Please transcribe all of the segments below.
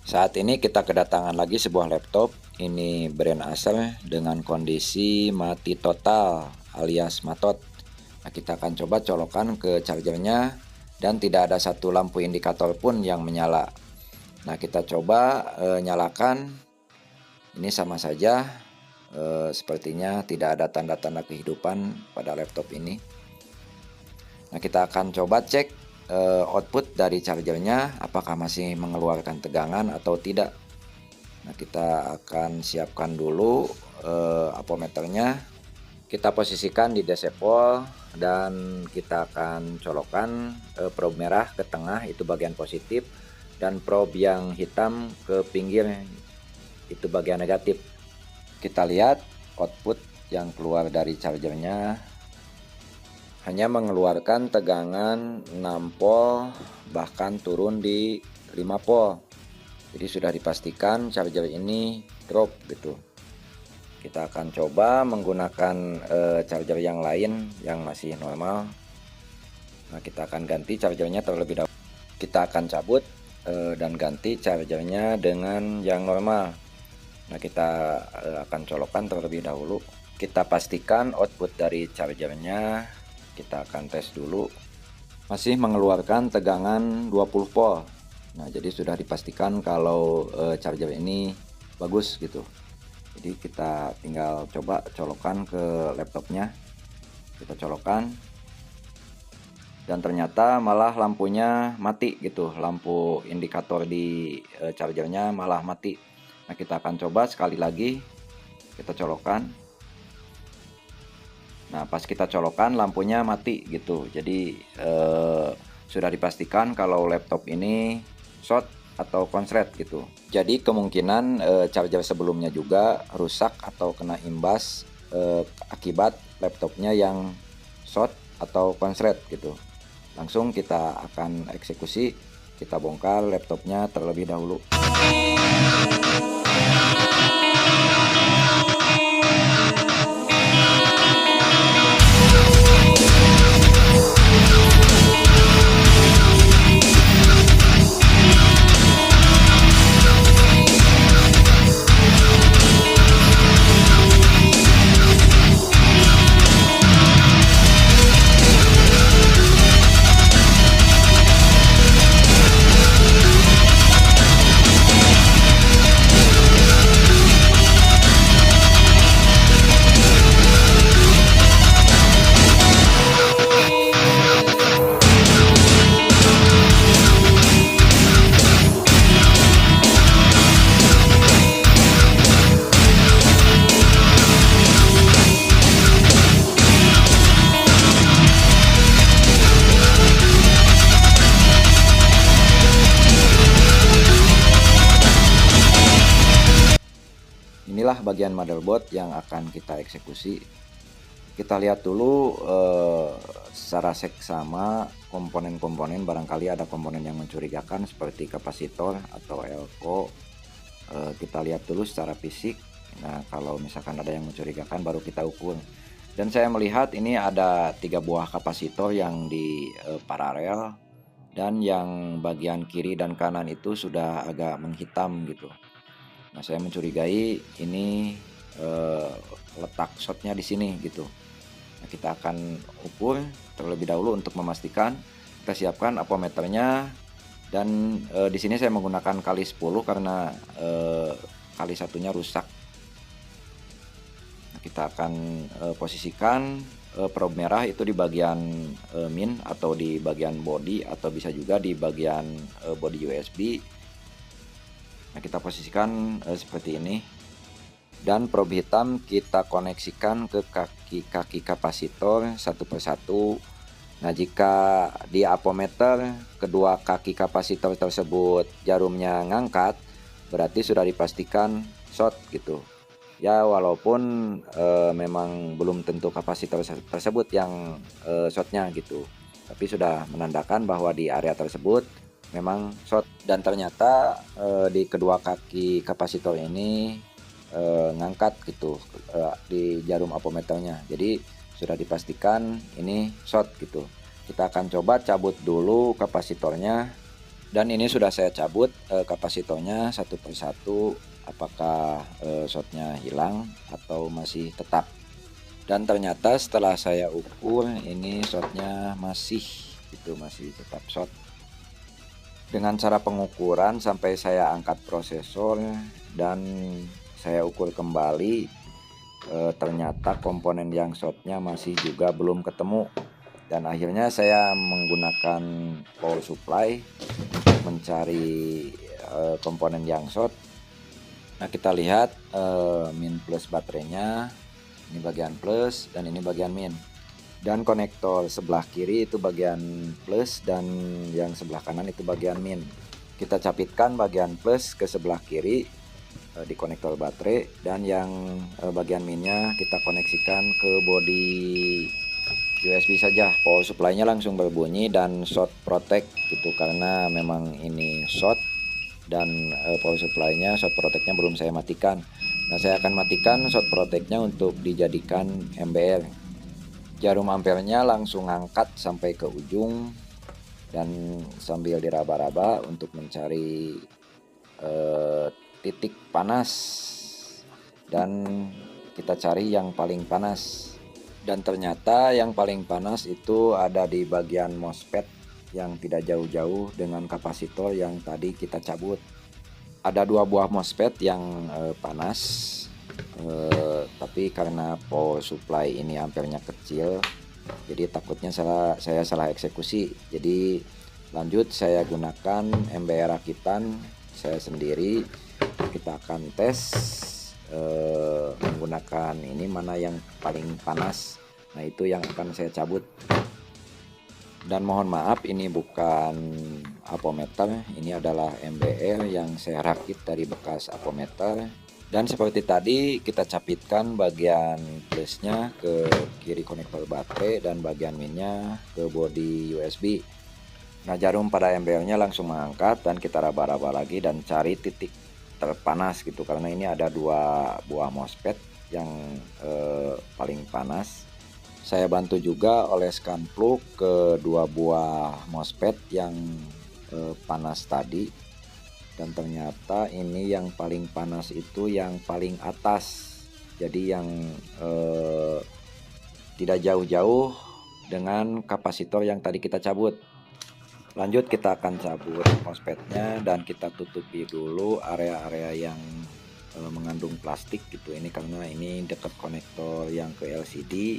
Saat ini kita kedatangan lagi sebuah laptop. Ini brand Acer dengan kondisi mati total alias matot. Nah, kita akan coba colokan ke chargernya dan tidak ada satu lampu indikator pun yang menyala. Nah, kita coba nyalakan. Ini sama saja, sepertinya tidak ada tanda-tanda kehidupan pada laptop ini. Nah, kita akan coba cek output dari chargernya apakah masih mengeluarkan tegangan atau tidak. Nah, kita akan siapkan dulu ampermeternya. Kita posisikan di disable dan kita akan colokkan probe merah ke tengah, itu bagian positif, dan probe yang hitam ke pinggir, itu bagian negatif. Kita lihat output yang keluar dari chargernya hanya mengeluarkan tegangan 6 volt, bahkan turun di 5 volt. Jadi sudah dipastikan charger ini drop gitu. Kita akan coba menggunakan charger yang lain yang masih normal. Nah, kita akan ganti chargernya terlebih dahulu. Kita akan cabut dan ganti chargernya dengan yang normal. Nah, kita akan colokkan terlebih dahulu. Kita pastikan output dari chargernya, kita akan tes dulu. Masih mengeluarkan tegangan 20 volt. Nah, jadi sudah dipastikan kalau charger ini bagus gitu. Jadi kita tinggal coba colokan ke laptopnya. Kita colokan. Dan ternyata malah lampunya mati gitu. Lampu indikator di chargernya malah mati. Nah, kita akan coba sekali lagi. Kita colokan. Nah, pas kita colokan lampunya mati gitu. Jadi sudah dipastikan kalau laptop ini short atau konslet gitu. Jadi kemungkinan charger sebelumnya juga rusak atau kena imbas akibat laptopnya yang short atau konslet gitu. Langsung kita akan eksekusi, kita bongkar laptopnya terlebih dahulu. Inilah bagian motherboard yang akan kita eksekusi. Kita lihat dulu secara seksama komponen-komponen, barangkali ada komponen yang mencurigakan seperti kapasitor atau elko. Kita lihat dulu secara fisik. Nah, kalau misalkan ada yang mencurigakan baru kita ukur. Dan saya melihat ini ada 3 buah kapasitor yang di paralel, dan yang bagian kiri dan kanan itu sudah agak menghitam gitu. Nah, saya mencurigai ini letak shotnya di sini gitu. Nah, kita akan ukur terlebih dahulu untuk memastikan. Kita siapkan ampermeternya, dan di sini saya menggunakan kali 10 karena kali satunya rusak. Nah, kita akan posisikan probe merah itu di bagian min atau di bagian body, atau bisa juga di bagian body USB. Nah, kita posisikan seperti ini, dan probe hitam kita koneksikan ke kaki-kaki kapasitor satu persatu. Nah, jika di ampermeter kedua kaki kapasitor tersebut jarumnya ngangkat, berarti sudah dipastikan short gitu. Ya, walaupun memang belum tentu kapasitor tersebut yang shortnya gitu, tapi sudah menandakan bahwa di area tersebut memang short. Dan ternyata di kedua kaki kapasitor ini ngangkat gitu di jarum ampermeternya. Jadi sudah dipastikan ini short gitu. Kita akan coba cabut dulu kapasitornya. Dan ini sudah saya cabut kapasitornya satu persatu, apakah shotnya hilang atau masih tetap. Dan ternyata setelah saya ukur ini shotnya masih tetap shot. Dengan cara pengukuran sampai saya angkat prosesor dan saya ukur kembali, ternyata komponen yang shotnya masih juga belum ketemu. Dan akhirnya saya menggunakan power supply mencari komponen yang short. Nah, kita lihat min plus baterainya, ini bagian plus dan ini bagian min. Dan konektor sebelah kiri itu bagian plus dan yang sebelah kanan itu bagian min. Kita capitkan bagian plus ke sebelah kiri di konektor baterai, dan yang bagian minnya kita koneksikan ke bodi USB saja. Power supply-nya langsung berbunyi dan short protect gitu, karena memang ini short dan power supply-nya, short protect-nya belum saya matikan. Nah, saya akan matikan short protect-nya untuk dijadikan MBR. Jarum ampernya langsung angkat sampai ke ujung dan sambil diraba-raba untuk mencari titik panas, dan kita cari yang paling panas. Dan ternyata yang paling panas itu ada di bagian MOSFET yang tidak jauh-jauh dengan kapasitor yang tadi kita cabut. Ada 2 buah MOSFET yang panas, tapi karena power supply ini ampernya kecil, jadi takutnya saya salah eksekusi. Jadi lanjut saya gunakan MBR rakitan saya sendiri. Kita akan tes menggunakan ini mana yang paling panas. Nah, itu yang akan saya cabut. Dan mohon maaf, ini bukan apometer, ini adalah MBR yang saya rakit dari bekas apometer. Dan seperti tadi kita capitkan bagian plusnya ke kiri konektor baterai dan bagian minnya ke bodi USB. Nah, jarum pada MBR-nya langsung mengangkat dan kita raba-raba lagi dan cari titik terpanas gitu, karena ini ada 2 buah MOSFET yang paling panas. Saya bantu juga oleskan plug ke 2 buah MOSFET yang panas tadi, dan ternyata ini yang paling panas itu yang paling atas, jadi yang tidak jauh-jauh dengan kapasitor yang tadi kita cabut. Lanjut kita akan cabut MOSFET-nya dan kita tutupi dulu area-area yang mengandung plastik gitu. Ini karena ini dekat konektor yang ke LCD,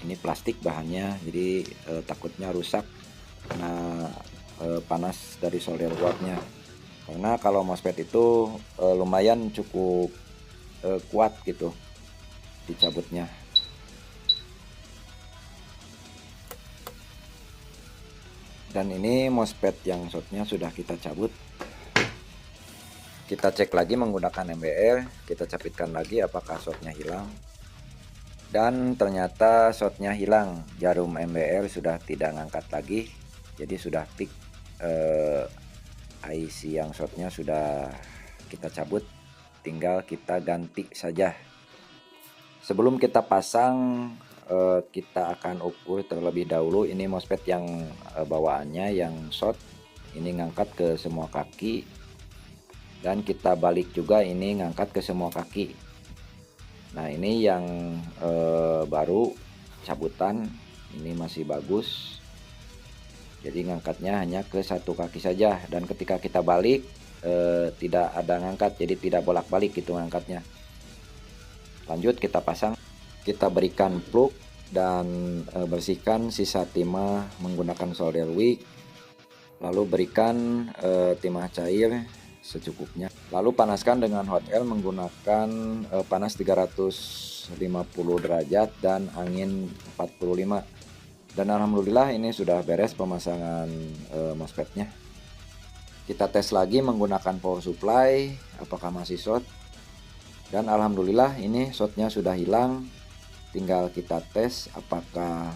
ini plastik bahannya, jadi takutnya rusak karena panas dari solder boardnya. Karena kalau MOSFET itu lumayan cukup kuat gitu dicabutnya. Dan ini MOSFET yang shortnya sudah kita cabut. Kita cek lagi menggunakan MBR, kita capitkan lagi apakah shortnya hilang. Dan ternyata shortnya hilang, jarum MBR sudah tidak ngangkat lagi, jadi sudah peak. IC yang shortnya sudah kita cabut, tinggal kita ganti saja. Sebelum kita pasang, kita akan ukur terlebih dahulu ini MOSFET yang bawaannya yang short, ini ngangkat ke semua kaki, dan kita balik juga ini ngangkat ke semua kaki. Nah, ini yang baru cabutan, ini masih bagus, jadi ngangkatnya hanya ke satu kaki saja, dan ketika kita balik tidak ada ngangkat, jadi tidak bolak-balik gitu ngangkatnya. Lanjut kita pasang, kita berikan plug dan bersihkan sisa timah menggunakan solder wick, lalu berikan timah cair secukupnya, lalu panaskan dengan hot air menggunakan panas 350 derajat dan angin 45. Dan alhamdulillah ini sudah beres pemasangan MOSFET-nya. Kita tes lagi menggunakan power supply apakah masih short, dan alhamdulillah ini shortnya sudah hilang. Tinggal kita tes apakah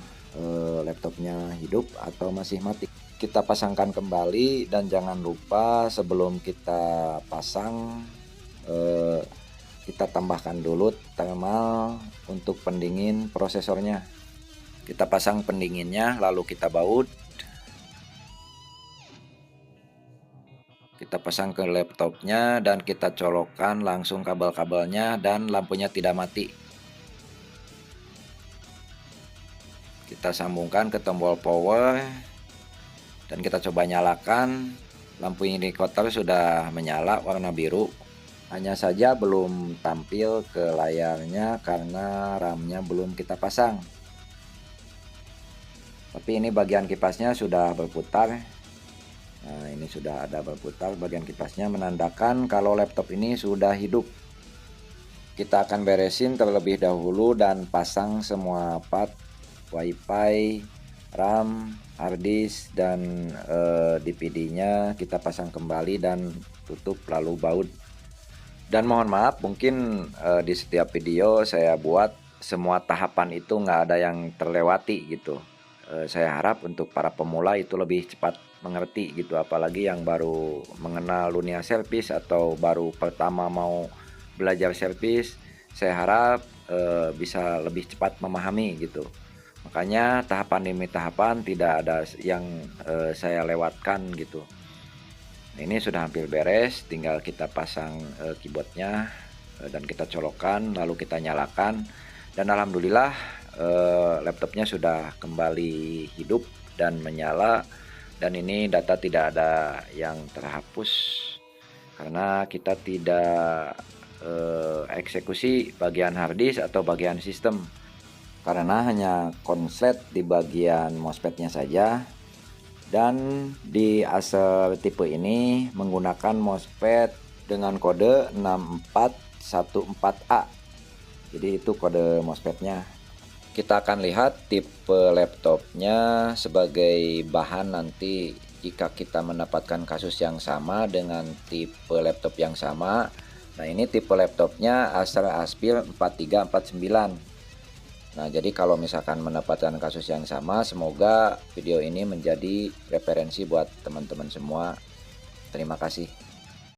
laptopnya hidup atau masih mati. Kita pasangkan kembali, dan jangan lupa sebelum kita pasang kita tambahkan dulu thermal untuk pendingin prosesornya. Kita pasang pendinginnya lalu kita baut. Kita pasang ke laptopnya dan kita colokkan langsung kabel-kabelnya dan lampunya tidak mati. Kita sambungkan ke tombol power dan kita coba nyalakan. Lampu indikator sudah menyala warna biru. Hanya saja belum tampil ke layarnya karena RAM-nya belum kita pasang. Tapi ini bagian kipasnya sudah berputar. Nah, ini sudah ada berputar bagian kipasnya, menandakan kalau laptop ini sudah hidup. Kita akan beresin terlebih dahulu dan pasang semua part, WiFi, RAM, harddisk, dan DVD-nya kita pasang kembali dan tutup lalu baut. Dan mohon maaf, mungkin di setiap video saya buat semua tahapan itu nggak ada yang terlewati gitu. Saya harap untuk para pemula itu lebih cepat mengerti gitu, apalagi yang baru mengenal dunia servis atau baru pertama mau belajar servis. Saya harap bisa lebih cepat memahami gitu. Makanya tahapan demi tahapan tidak ada yang saya lewatkan gitu. Ini sudah hampir beres, tinggal kita pasang keyboardnya dan kita colokkan, lalu kita nyalakan, dan alhamdulillah laptopnya sudah kembali hidup dan menyala, dan ini data tidak ada yang terhapus karena kita tidak eksekusi bagian harddisk atau bagian sistem, karena hanya konslet di bagian MOSFET-nya saja. Dan di Acer tipe ini menggunakan MOSFET dengan kode 6414A. Jadi itu kode MOSFET-nya. Kita akan lihat tipe laptopnya sebagai bahan nanti jika kita mendapatkan kasus yang sama dengan tipe laptop yang sama. Nah, ini tipe laptopnya Acer Aspil 4349. Nah, jadi kalau misalkan mendapatkan kasus yang sama, semoga video ini menjadi referensi buat teman-teman semua. Terima kasih.